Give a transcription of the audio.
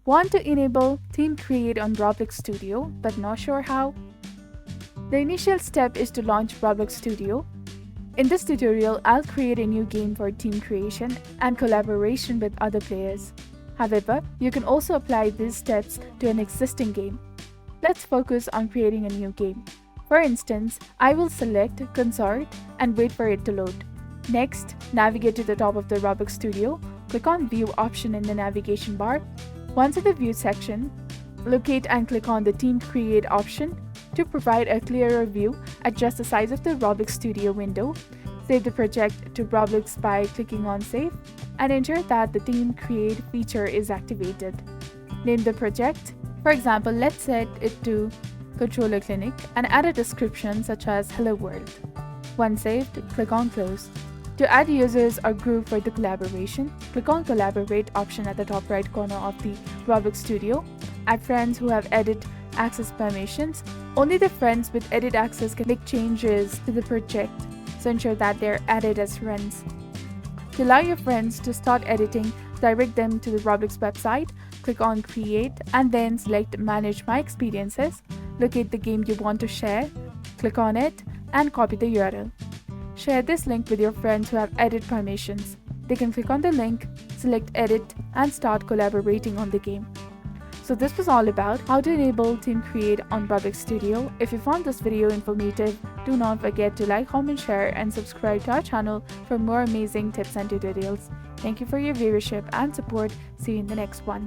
Want to enable Team Create on Roblox Studio but not sure how? The initial step is to launch Roblox Studio. In this tutorial, I'll create a new game for team creation and collaboration with other players. However, you can also apply these steps to an existing game. Let's focus on creating a new game. For instance, I will select Consort and wait for it to load. Next, navigate to the top of the Roblox Studio, click on View option in the navigation bar. Once in the View section, locate and click on the Team Create option. To provide a clearer view, adjust the size of the Roblox Studio window. Save the project to Roblox by clicking on Save, and ensure that the Team Create feature is activated. Name the project. For example, let's set it to Controller Clinic and add a description such as Hello World. Once saved, click on Close. To add users or group for the collaboration, click on Collaborate option at the top right corner of the Roblox Studio. Add friends who have edit access permissions. Only the friends with edit access can make changes to the project, so ensure that they're added as friends. To allow your friends to start editing, direct them to the Roblox website, click on Create and then select Manage My Experiences. Locate the game you want to share, click on it and copy the URL. Share this link with your friends who have edit permissions. They can click on the link, select Edit and start collaborating on the game. So this was all about how to enable Team Create on Roblox Studio. If you found this video informative, do not forget to like, comment, share and subscribe to our channel for more amazing tips and tutorials. Thank you for your viewership and support. See you in the next one.